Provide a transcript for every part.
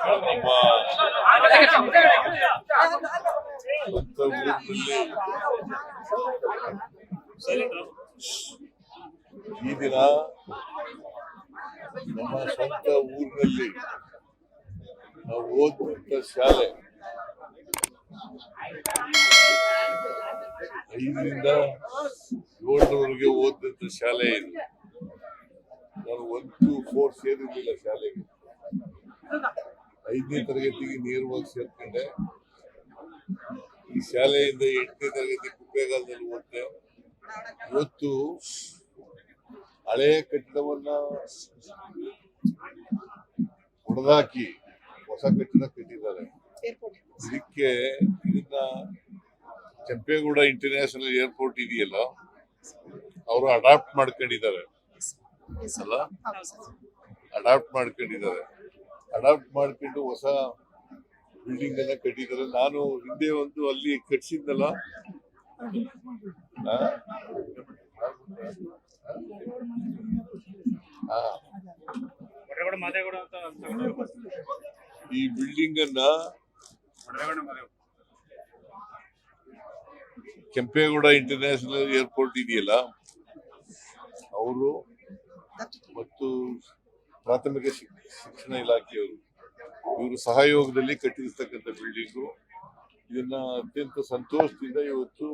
ನಮ್ಮ ಸ್ವಂತ ಊರಿನಲ್ಲಿ ಈ ದಿನ ನಮ್ಮ ಸ್ವಂತ ಊರಿನಲ್ಲಿ ನಾವು ಓದಿದಂತ ಶಾಲೆ 5ರಿಂದ 7ರವರೆಗೆ ಓದಿದಂತ ಶಾಲೆ ಇದು. ನಾನು 1 to 4 ಸೇರಿರ್ಲಿಲ್ಲ ಶಾಲೆಗೆ. 5ನೇ ತರಗತಿಗೆ ನೇರವಾಗಿ ಸೇರ್ಕೊಂಡೆ. ಈ ಶಾಲೆಯಿಂದ 8ನೇ ತರಗತಿ ಕುಪ್ಪೇಗಾಲದಲ್ಲಿ ಓದಿದೆ. ಇವತ್ತು ಹಳೆಯ ಕಟ್ಟಡವನ್ನ ಹೊಡೆದಾಕಿ ಹೊಸ ಕಟ್ಟಡ ಕಟ್ಟಿದ್ದಾರೆ. ಇದಕ್ಕೆ ಇದನ್ನ ಕೆಂಪೇಗೌಡ ಇಂಟರ್ನ್ಯಾಷನಲ್ ಏರ್ಪೋರ್ಟ್ ಇದೆಯಲ್ಲ, ಅವರು ಅಡಾಪ್ಟ್ ಮಾಡ್ಕೊಂಡಿದ್ದಾರೆ ಅಲ್ಲ, ಅಡಾಪ್ಟ್ ಮಾಡ್ಕೊಂಡು ಹೊಸ ಬಿಲ್ಡಿಂಗ್ ಅನ್ನ ಕಟ್ಟಿದ್ದಾರೆ. ನಾನು ಹಿಂದೆ ಒಂದು ಅಲ್ಲಿ ಕಟ್ಸಿದ್ನಲ್ಲ, ಈ ಬಿಲ್ಡಿಂಗ್ ಅನ್ನ ಕೆಂಪೇಗೌಡ ಇಂಟರ್ನ್ಯಾಷನಲ್ ಏರ್ಪೋರ್ಟ್ ಇದೆಯಲ್ಲ, ಅವರು ಮತ್ತು ಪ್ರಾಥಮಿಕ ಶಿಕ್ಷಣ ಇಲಾಖೆಯವರು ಇವರು ಸಹಯೋಗದಲ್ಲಿ ಕಟ್ಟಿರ್ತಕ್ಕಂಥ ಬಿಲ್ಡಿಂಗು. ಇದನ್ನ ಅತ್ಯಂತ ಸಂತೋಷದಿಂದ ಇವತ್ತು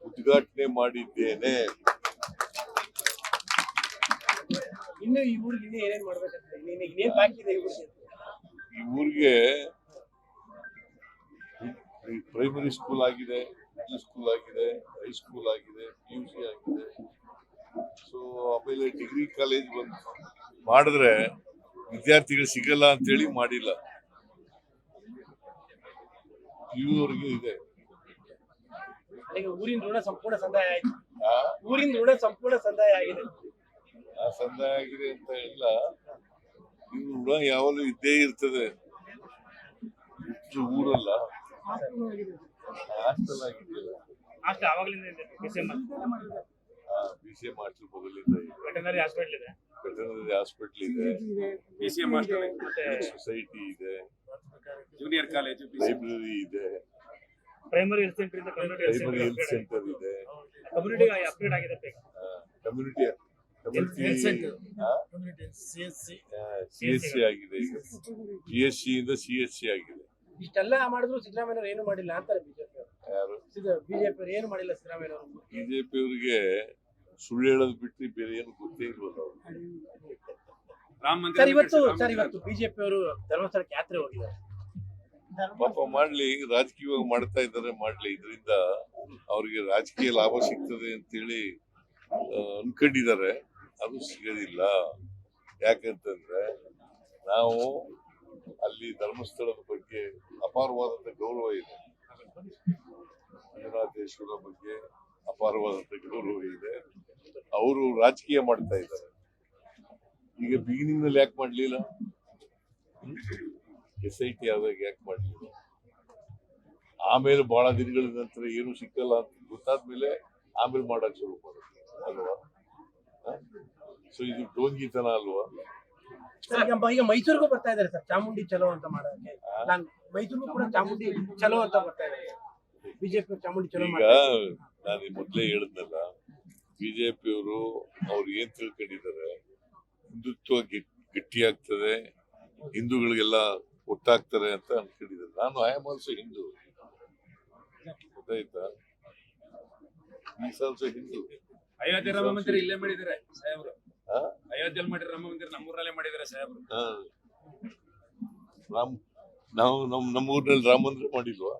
ಉದ್ಘಾಟನೆ ಮಾಡಿದ್ದೇನೆ. ಇನ್ನು ಈ ಊರಿಗೆ ಏನೇನ್ ಮಾಡ್ಬೇಕಂತ ಇನ್ನೇನ್ ಬಾಕಿ ಇದೆ? ಈ ಊರಿಗೆ ಪ್ರೈಮರಿ ಸ್ಕೂಲ್ ಆಗಿದೆ, ಮಿಡ್ಲ್ ಸ್ಕೂಲ್ ಆಗಿದೆ, ಹೈಸ್ಕೂಲ್ ಆಗಿದೆ, PUC ಆಗಿದೆ. ಸೊ ಆಮೇಲೆ ಡಿಗ್ರಿ ಕಾಲೇಜ್ ಬಂದು ಮಾಡಿದ್ರೆ ವಿದ್ಯಾರ್ಥಿಗಳು ಸಿಗಲ್ಲ ಅಂತೇಳಿ ಮಾಡಿಲ್ಲ. ಇವ್ರಿಗೆ ಇದೆ. ಊರಿನ ಋಣ ಸಂಪೂರ್ಣ ಸಂದಾಯ ಆಯ್ತು. ಊರಿನ ಋಣ ಸಂಪೂರ್ಣ ಸಂದಾಯ ಆಗಿದೆ. ಆ ಸಂದಾಯ ಆಗಿದೆ ಅಂತ ಇಲ್ಲ, ಇವು ಋಣ ಯಾವಾಗಲೂ ಇದ್ದೇ ಇರ್ತದೆ. ಊರಲ್ಲ ಹಾಸ್ಟೆಲ್ ಆಗಿದೆಯಲ್ಲ, BCM ಹಾಸ್ಟೆಲ್ ಬದಲಿಂದ ವೆಟರ್ನರಿ ಹಾಸ್ಪಿಟಲ್ ಇದೆ, ಸೊಸೈಟಿ ಇದೆ, ಜೂನಿಯರ್ ಕಾಲೇಜು, ಲೈಬ್ರರಿ ಇದೆ, ಪ್ರೈಮರಿ ಹೆಲ್ತ್ ಸೆಂಟರ್ ಇದೆ, ಕಮ್ಯುನಿಟಿ ಅಪ್ಗ್ರೇಡ್ ಆಗಿದೆ, ಕಮ್ಯುನಿಟಿ CSC ಆಗಿದೆ, ಈಗ PSC ಇಂದ CSC ಆಗಿದೆ. ಇಷ್ಟೆಲ್ಲ ಮಾಡಿದ್ರು ಸಿದ್ದರಾಮಯ್ಯ ಏನು ಮಾಡಿಲ್ಲ ಅಂತಾರೆ ಬಿಜೆಪಿ ಯಾರು? ಬಿಜೆಪಿ ಏನು ಮಾಡಿಲ್ಲ ಸಿದ್ದರಾಮಯ್ಯ ಅವರು. ಬಿಜೆಪಿ ಅವರಿಗೆ ಸುಳ್ಳು ಹೇಳೋದು ಬಿಟ್ಟು ಬೇರೆ ಏನು ಗೊತ್ತೇ ಇಲ್ವಲ್ಲ. ಇವತ್ತು ಬಿಜೆಪಿ ಅವರು ಧರ್ಮಸ್ಥಳಕ್ಕೆ ಯಾತ್ರೆ ಹೋಗಿದ್ದಾರೆ. ಪಾಪ ಮಾಡ್ಲಿ, ರಾಜಕೀಯವಾಗಿ ಮಾಡ್ತಾ ಇದ್ದಾರೆ, ಮಾಡ್ಲಿ. ಇದರಿಂದ ಅವ್ರಿಗೆ ರಾಜಕೀಯ ಲಾಭ ಸಿಗ್ತದೆ ಅಂತೇಳಿ ಅನ್ಕೊಂಡಿದ್ದಾರೆ. ಅದು ಸಿಗೋದಿಲ್ಲ. ಯಾಕಂತಂದ್ರೆ ನಾವು ಅಲ್ಲಿ ಧರ್ಮಸ್ಥಳದ ಬಗ್ಗೆ ಅಪಾರವಾದಂತ ಗೌರವ ಇದೆ, ಮಂಜುನಾಥೇಶ್ವರ ಬಗ್ಗೆ ಅಪಾರವಾದಂತ ಗೌರವ ಇದೆ. ಅವರು ರಾಜಕೀಯ ಮಾಡ್ತಾ ಇದ್ದಾರೆ. ಈಗ ಬಿಗಿನಿಂಗ್ ನಲ್ಲಿ ಯಾಕೆ ಮಾಡ್ಲಿಲ್ಲ? SIT ಆದಾಗ ಯಾಕೆ ಮಾಡ್ಲಿಲ್ಲ? ಆಮೇಲೆ ಬಹಳ ದಿನಗಳ ನಂತರ ಏನು ಸಿಕ್ಕಲ್ಲ ಅಂತ ಗೊತ್ತಾದ್ಮೇಲೆ ಆಮೇಲೆ ಮಾಡಕ್ ಶುರು ಮಾಡುತ್ತೆ ಅಲ್ವಾ? ಸೊ ಇದು ಡೋಂಗಿತನ ಅಲ್ವಾ? ಈಗ ಮೈಸೂರಿಗೂ ಬರ್ತಾ ಇದ್ದಾರೆ ಸರ್, ಚಾಮುಂಡಿ ಚಲೋ ಅಂತ ಮಾಡೋಕೆ. ಮೈಸೂರಿಗೂ ಕೂಡ ಚಾಮುಂಡಿ ಚಲೋ ಅಂತ ಬರ್ತಾ ಇದ್ದಾರೆ ಬಿಜೆಪಿ. ಚಾಮುಂಡಿ ಚಲೋ ಈಗ ನಾನು ಮೊದಲೇ ಹೇಳಿದ್ನಲ್ಲ, ಬಿಜೆಪಿಯವರು ಅವ್ರು ಏನ್ ತಿಳ್ಕೊಂಡಿದ್ದಾರೆ, ಹಿಂದುತ್ವ ಗಟ್ಟಿಯಾಗ್ತದೆ, ಹಿಂದೂಗಳಿಗೆಲ್ಲ ಒಟ್ಟಾಗ್ತಾರೆ ಅಂತ ಅನ್ಕೊಂಡಿದ್ದಾರೆ. ನಾನು ಐ ಆಮ್ ಆಲ್ಸೋ ಹಿಂದೂ, ಗೊತ್ತಾಯ್ತಾ? Is also Hindu. ಅಯೋಧ್ಯೆ ರಾಮ ಮಂದಿರ ಇಲ್ಲೇ ಮಾಡಿದ್ದಾರೆ ಸಾಹೇಬ್ರು. ಅಯೋಧ್ಯೆಯಲ್ಲಿ ಮಾಡಿರೋ ರಾಮ ಮಂದಿರ ನಮ್ಮೂರಲ್ಲೇ ಮಾಡಿದ್ದಾರೆ ಸಾಹೇಬ್ರು. ನಾವು ನಮ್ಮ ಊರಿನಲ್ಲಿ ರಾಮ ಮಂದಿರ ಮಾಡಿಲ್ವಾ?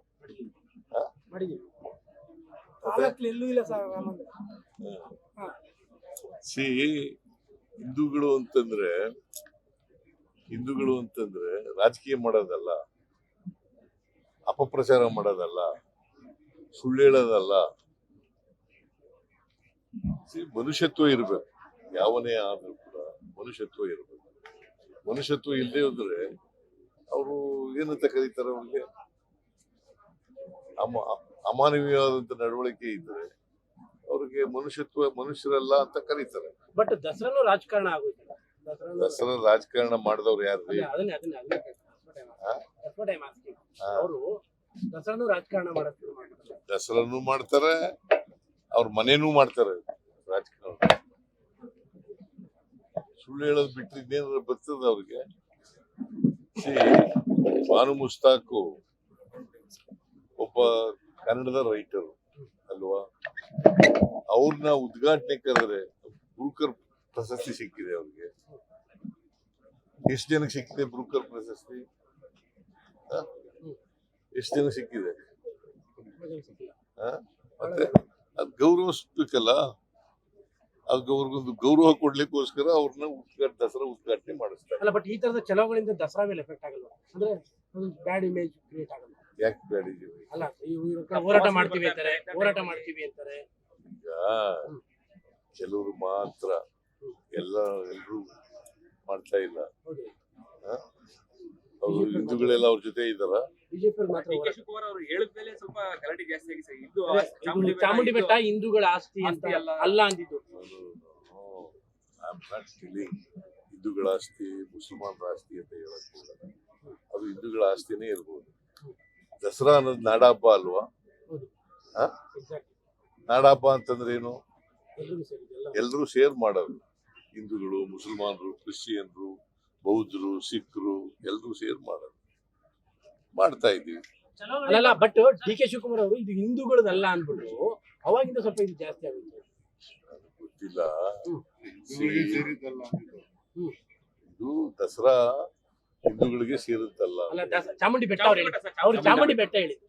ಎಲ್ಲೂ ಇಲ್ಲ ಸರ್ ರಾಮ ಮಂದಿರ. ಸಿ ಹಿಂದೂಗಳು ಅಂತಂದ್ರೆ ರಾಜಕೀಯ ಮಾಡೋದಲ್ಲ, ಅಪಪ್ರಚಾರ ಮಾಡೋದಲ್ಲ, ಸುಳ್ಳು ಹೇಳೋದಲ್ಲ. ಮನುಷ್ಯತ್ವ ಇರ್ಬೇಕು. ಯಾವನೇ ಆದ್ರೂ ಕೂಡ ಮನುಷ್ಯತ್ವ ಇರ್ಬೇಕು. ಮನುಷ್ಯತ್ವ ಇಲ್ಲದೆ ಹೋದ್ರೆ ಅವರು ಏನಂತ ಕರೀತಾರೆ, ಅವ್ರಿಗೆ ಅಮಾನವೀಯವಾದಂತ ನಡವಳಿಕೆ ಇದ್ರೆ ಅವ್ರಿಗೆ ಮನುಷ್ಯರಲ್ಲ ಅಂತ ಕರೀತಾರೆ. ಬಟ್ ದಸರಾನು ರಾಜಕಾರಣ ಆಗೋಯ್ತಲ್ಲ. ದಸರಾ ರಾಜಕಾರಣ ಮಾಡಿದವ್ರು ಯಾರು? That's what I'm asking. ಹಾ. ಅವರು ದಸರಾನು ರಾಜಕಾರಣ ಮಾಡಕ್ ಶುರು ಮಾಡ್ತಾರೆ. ದಸರಾನು ಮಾಡ್ತಾರೆ, ಅವ್ರ ಮನೇನೂ ಮಾಡ್ತಾರೆ ರಾಜಕಾರಣ. ಸುಳ್ಳು ಹೇಳೋದು ಬಿಟ್ಟರೆ ಇನ್ನೇನಾದ್ರು ಬರ್ತದ ಅವ್ರಿಗೆ? ಬಾನು ಮುಸ್ತಾಕು ಒಬ್ಬ ಕನ್ನಡದ ರೈಟರ್ ಅಲ್ವಾ, ಅವ್ರನ್ನ ಉದ್ಘಾಟನೆ ಕರೆದ್ರೆ ಬ್ರೂಕರ್ ಪ್ರಶಸ್ತಿ ಸಿಕ್ಕಿದೆ ಅವ್ರಿಗೆ. ಎಷ್ಟು ಜನಕ್ಕೆ ಸಿಕ್ಕಿದೆ ಬ್ರೂಕರ್ ಪ್ರಶಸ್ತಿ? ಎಷ್ಟು ಜನ ಸಿಕ್ಕಿದೆ? ಮತ್ತೆ ಅದ್ ಗೌರವಿಸ್ಬೇಕಲ್ಲ, ಅವ್ರಿಗೊಂದು ಗೌರವ ಕೊಡ್ಲಿಕ್ಕೋಸ್ಕರ ಅವ್ರನ್ನ ದಸರಾ ಉದ್ಘಾಟನೆ ಮಾಡಿಸ್ತಾರೆ. ಅಲ್ಲ, ಬಟ್ ಈ ತರದ ಚಲೋಗಳಿಂದ ದಸರಾ ಮೇಲೆ ಎಫೆಕ್ಟ್ ಆಗಲ್ಲ, ಅಂದ್ರೆ ಒಂದು ಬ್ಯಾಡ್ ಇಮೇಜ್ ಕ್ರಿಯೇಟ್ ಆಗಲ್ಲ. ಯಾಕೆ ಬ್ಯಾಡಿದ್ದೀವಿ? ಅಲ್ಲ, ಇವ್ರ ಹೋರಾಟ ಮಾಡ್ತೀವಿ ಅಂತಾರೆ, ಅಂತಾರೆ. ಈಗ ಕೆಲವರು ಮಾತ್ರ, ಎಲ್ರು ಮಾಡ್ತಾ ಇಲ್ಲ. ಹೌದು, ಅವರು ಹಿಂದೂಗಳೆಲ್ಲ ಅವ್ರ ಜೊತೆ ಇದ್ದಾರ. ಬಿಜೆಪಿ ಮಾತ್ರ ಡಿ ಕೆ ಶಿವಕುಮಾರ್ ಅವರು ಹೇಳಿದ ಮೇಲೆ ಸ್ವಲ್ಪ ಗಲಾಟೆ ಜಾಸ್ತಿ ಆಗಿದೆ ಸರ್. ಇದು ಚಾಮುಂಡಿ ಬೆಟ್ಟ ಹಿಂದೂಗಳ ಆಸ್ತಿ ಅಂತ ಅಲ್ಲ ಅಂದಿದ್ದು. ಹಿಂದೂಗಳ ಆಸ್ತಿ, ಮುಸಲ್ಮಾನರ ಆಸ್ತಿ ಅಂತ ಹೇಳಕ್ ಹೋಗಲ್ಲ. ಅದು ಹಿಂದೂಗಳ ಆಸ್ತಿನೇ ಇರ್ಬೋದು. ದಸರಾ ಅನ್ನೋದು ನಾಡಹಬ್ಬ ಅಲ್ವಾ? ಹೌದು, ಆ? ಎಕ್ಸಾಕ್ಟ್. ನಾಡಹಬ್ಬ ಅಂತಂದ್ರೆ ಏನು? ಎಲ್ರಿಗೂ ಸೇರಿ ಎಲ್ಲ. ಎಲ್ರೂ ಶೇರ್ ಮಾಡೋದು. ಹಿಂದೂಗಳು, ಮುಸಲ್ಮಾನರು, ಕ್ರಿಶ್ಚಿಯನ್ರು, ಬೌದ್ಧರು, ಸಿಖ್ರು ಎಲ್ರೂ ಶೇರ್ ಮಾಡೋದು. ಮಾಡ್ತಾ ಇದ್ದೀವಿ. ಅಲ್ಲ, ಬಟ್ ಡಿ ಕೆ ಶಿವಕುಮಾರ್ ಅವರು ಇದು ಹಿಂದೂಗಳದಲ್ಲ ಅಂದ್ಬಿಟ್ಟು ಅವಾಗಿಂದ ಸ್ವಲ್ಪ ಇದು ಜಾಸ್ತಿ ಆಗುತ್ತೆ. ಗೊತ್ತಿಲ್ಲ. ಹ್ಮ್. ಇದು ದಸರಾ ಹಿಂದೂಗಳಿಗೆ ಸೇರುತ್ತಲ್ಲ. ಅಲ್ಲ, ಚಾಮುಂಡಿ ಬೆಟ್ಟ ಅವ್ರು ಚಾಮುಂಡಿ ಬೆಟ್ಟ ಹೇಳಿದ್ರು.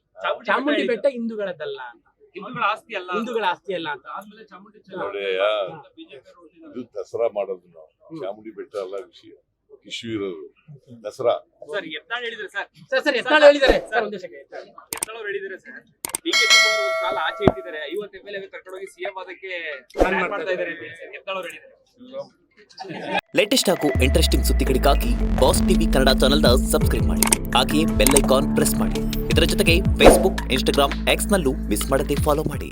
ಚಾಮುಂಡಿ ಬೆಟ್ಟ ಹಿಂದೂಗಳದಲ್ಲ ಅಂತ, ಹಿಂದೂಗಳ ಆಸ್ತಿ ಅಲ್ಲ, ಹಿಂದೂಗಳ ಆಸ್ತಿ ಅಲ್ಲ ಅಂತ. ಆದ್ಮೇಲೆ ಚಾಮುಂಡಿ ನೋಡಿಯ, ಇದು ದಸರಾ ಮಾಡೋದು ನಾವು. ಚಾಮುಂಡಿ ಬೆಟ್ಟ ಅಲ್ಲ ವಿಷಯ, ಇಶ್ಯೂ ಇರೋದು ದಸರಾ. ಸರ್ ಯತ್ನಾಳ್ ಹೇಳಿದ್ರೆ ಸರ್, ಸರ್ ಎತ್ತಾಳು ಹೇಳಿದ್ದಾರೆ ಸರ್, ಒಂದೇ ಸೆಕೆಂಡ್. ಯತ್ನಾಳ್ ಅವ್ರು ಹೇಳಿದ್ರೆ ಸರ್, ಡಿ ಕೆ ಶಿವಕುಮಾರ್ ಒಂದು ಕಾಲ ಆಚೆ ಇಟ್ಟಿದ್ದಾರೆ, 50 MLA ಕರ್ಕೊಂಡೋಗಿ ಸಿಎಂ ಅದಕ್ಕೆ ಮಾಡ್ತಾ ಇದ್ದಾರೆ ಅಂತ ಹೇಳಿ ಸರ್ ಯತ್ನಾಳ್ ಅವ್ರು ಹೇಳಿದ್ದಾರೆ. ಲೇಟೆಸ್ಟ್ ಹಾಗೂ ಇಂಟ್ರೆಸ್ಟಿಂಗ್ ಸುದ್ದಿಗಳಿಗಾಗಿ ಬಾಸ್ ಟಿವಿ ಕನ್ನಡ ಚಾನೆಲ್ನ ಸಬ್ಸ್ಕ್ರೈಬ್ ಮಾಡಿ. ಹಾಗೆಯೇ ಬೆಲ್ ಐಕಾನ್ ಪ್ರೆಸ್ ಮಾಡಿ. ಇದರ ಜೊತೆಗೆ ಫೇಸ್ಬುಕ್, ಇನ್ಸ್ಟಾಗ್ರಾಮ್, ಎಕ್ಸ್ನಲ್ಲೂ ಮಿಸ್ ಮಾಡದೆ ಫಾಲೋ ಮಾಡಿ.